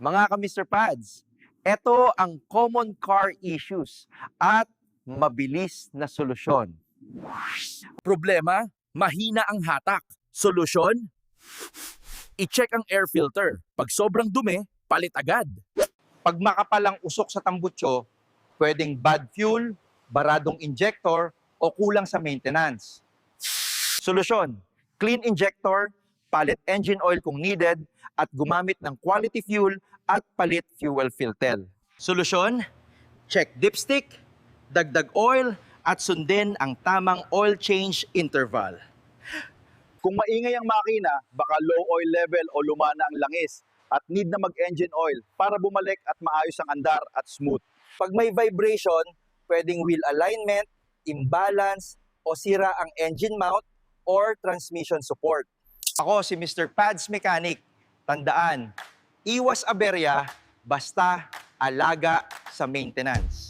Mga ka-Mr. Pads, ito ang common car issues at mabilis na solusyon. Problema, mahina ang hatak. Solusyon? I-check ang air filter. Pag sobrang dumi, palit agad. Pag makapalang usok sa tambutso, pwedeng bad fuel, baradong injector, o kulang sa maintenance. Solusyon, clean injector, palit engine oil kung needed, at gumamit ng quality fuel at palit fuel filter. Solusyon, check dipstick, dagdag oil, at sundin ang tamang oil change interval. Kung maingay ang makina, baka low oil level o lumana ang langis at need na mag-engine oil para bumalik at maayos ang andar at smooth. Pag may vibration, pwedeng wheel alignment, imbalance, o sira ang engine mount or transmission support. Ako si Mr. Pads Mechanic. Tandaan, iwas aberya basta alaga sa maintenance.